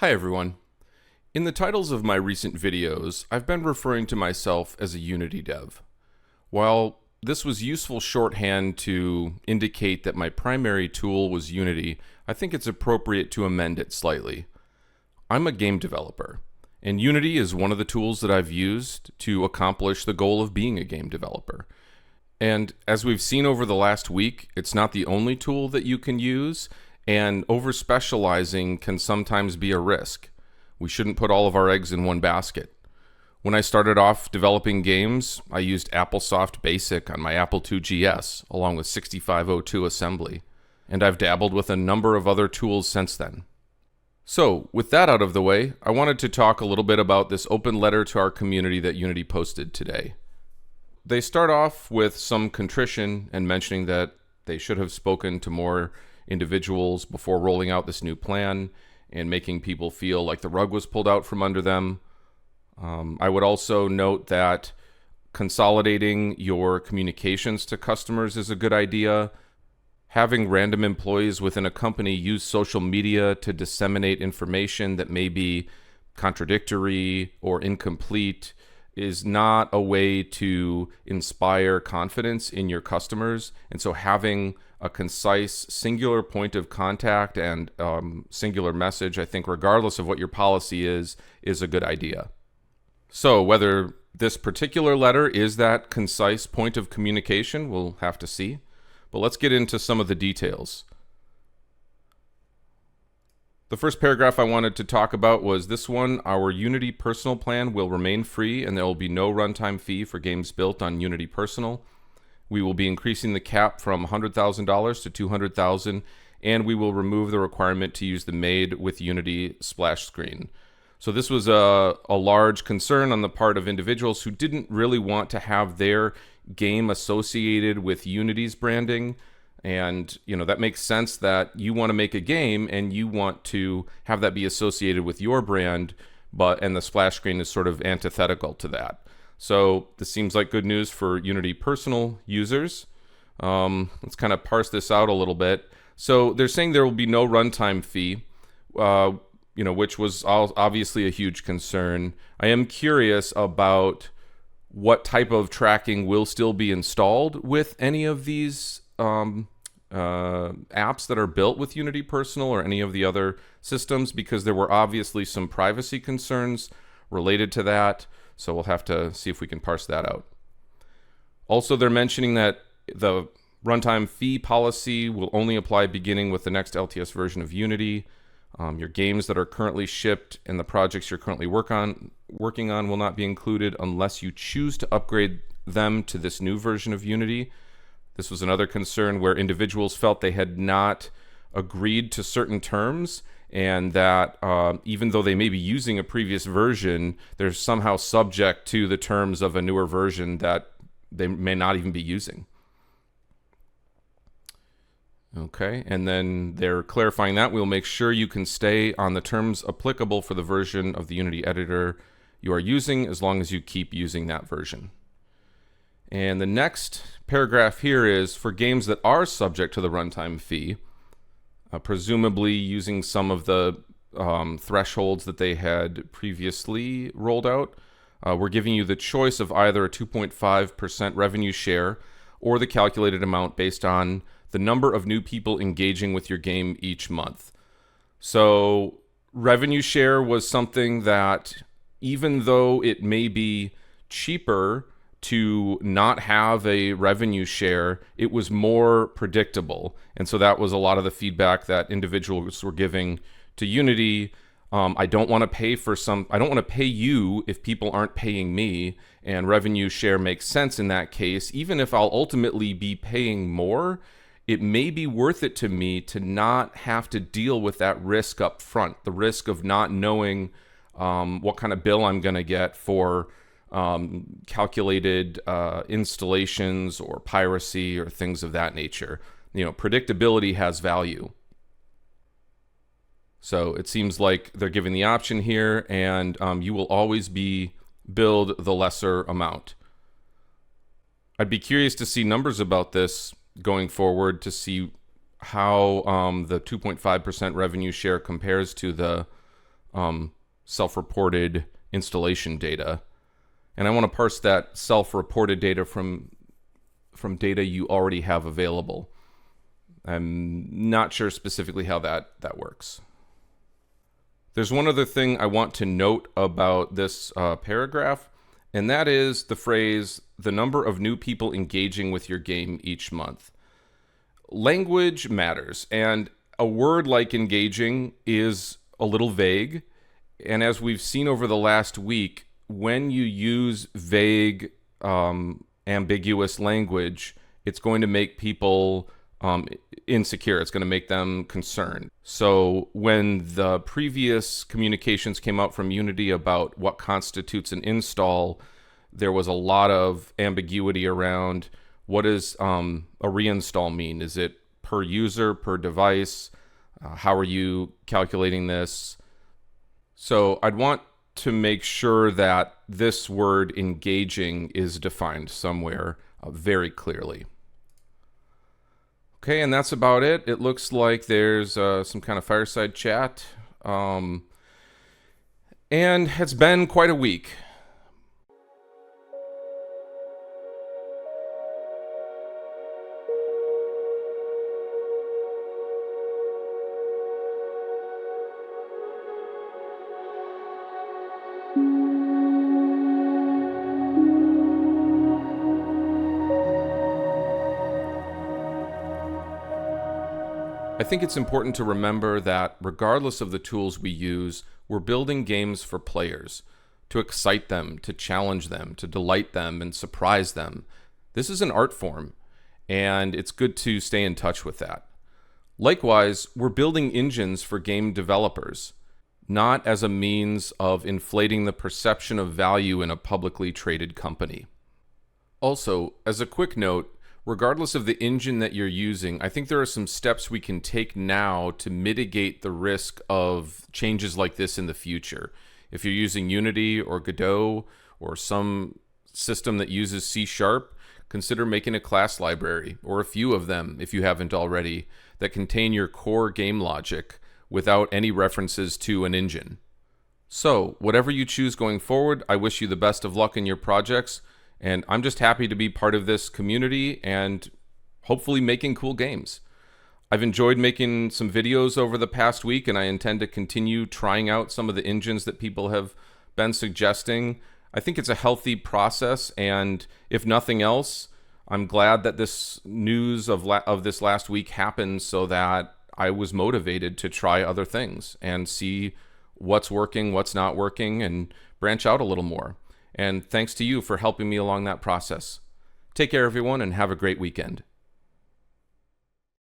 Hi everyone. In the titles of my recent videos, I've been referring to myself as a Unity dev. While this was useful shorthand to indicate that my primary tool was Unity, I think it's appropriate to amend it slightly. I'm a game developer, and Unity is one of the tools that I've used to accomplish the goal of being a game developer. And as we've seen over the last week, it's not the only tool that you can use, and over-specializing can sometimes be a risk. We shouldn't put all of our eggs in one basket. When I started off developing games, I used AppleSoft Basic on my Apple II GS, along with 6502 assembly, and I've dabbled with a number of other tools since then. So, with that out of the way, I wanted to talk a little bit about this open letter to our community that Unity posted today. They start off with some contrition and mentioning that they should have spoken to more individuals before rolling out this new plan and making people feel like the rug was pulled out from under them. I would also note that consolidating your communications to customers is a good idea. Having random employees within a company use social media to disseminate information that may be contradictory or incomplete is not a way to inspire confidence in your customers. And so having a concise, singular point of contact and singular message, I think regardless of what your policy is a good idea. So whether this particular letter is that concise point of communication, we'll have to see. But let's get into some of the details. The first paragraph I wanted to talk about was this one. Our Unity Personal plan will remain free and there will be no runtime fee for games built on Unity Personal. We will be increasing the cap from $100,000 to $200,000, and we will remove the requirement to use the Made with Unity splash screen. So this was a large concern on the part of individuals who didn't really want to have their game associated with Unity's branding. And, that makes sense that you want to make a game and you want to have that be associated with your brand, and the splash screen is sort of antithetical to that. So this seems like good news for Unity Personal users. Let's kind of parse this out a little bit. So they're saying there will be no runtime fee, which was obviously a huge concern. I am curious about what type of tracking will still be installed with any of these apps that are built with Unity Personal or any of the other systems, because there were obviously some privacy concerns related to that. So we'll have to see if we can parse that out. Also, they're mentioning that the runtime fee policy will only apply beginning with the next LTS version of Unity. Your games that are currently shipped and the projects you're currently working on will not be included unless you choose to upgrade them to this new version of Unity. This was another concern where individuals felt they had not agreed to certain terms, and that even though they may be using a previous version, they're somehow subject to the terms of a newer version that they may not even be using. Okay, and then they're clarifying that we'll make sure you can stay on the terms applicable for the version of the Unity editor you are using as long as you keep using that version. And the next paragraph here is for games that are subject to the runtime fee, presumably using some of the thresholds that they had previously rolled out. We're giving you the choice of either a 2.5% revenue share or the calculated amount based on the number of new people engaging with your game each month. So revenue share was something that, even though it may be cheaper to not have a revenue share, it was more predictable. And so that was a lot of the feedback that individuals were giving to Unity. I don't want to pay you if people aren't paying me, and revenue share makes sense in that case. Even if I'll ultimately be paying more, it may be worth it to me to not have to deal with that risk up front, the risk of not knowing what kind of bill I'm going to get for calculated installations or piracy or things of that nature. Predictability has value. So it seems like they're giving the option here, and you will always be billed the lesser amount. I'd be curious to see numbers about this going forward to see how the 2.5% revenue share compares to the self-reported installation data. And I want to parse that self-reported data from data you already have available. I'm not sure specifically how that works. There's one other thing I want to note about this paragraph, and that is the phrase, the number of new people engaging with your game each month. Language matters, and a word like engaging is a little vague. And as we've seen over the last week, when you use vague, ambiguous language, it's going to make people insecure. It's going to make them concerned. So when the previous communications came out from Unity about what constitutes an install, there was a lot of ambiguity around what does a reinstall mean? Is it per user, per device? How are you calculating this? So I'd want to make sure that this word engaging is defined somewhere very clearly. Okay, and that's about it. It looks like there's some kind of fireside chat. And it's been quite a week. I think it's important to remember that regardless of the tools we use, we're building games for players, to excite them, to challenge them, to delight them, and surprise them. This is an art form, and it's good to stay in touch with that. Likewise, we're building engines for game developers, not as a means of inflating the perception of value in a publicly traded company. Also, as a quick note, regardless of the engine that you're using, I think there are some steps we can take now to mitigate the risk of changes like this in the future. If you're using Unity or Godot or some system that uses C#, consider making a class library, or a few of them if you haven't already, that contain your core game logic without any references to an engine. So, whatever you choose going forward, I wish you the best of luck in your projects. And I'm just happy to be part of this community and hopefully making cool games. I've enjoyed making some videos over the past week, and I intend to continue trying out some of the engines that people have been suggesting. I think it's a healthy process, and if nothing else, I'm glad that this news of this last week happened so that I was motivated to try other things and see what's working, what's not working, and branch out a little more. And thanks to you for helping me along that process. Take care, everyone, and have a great weekend.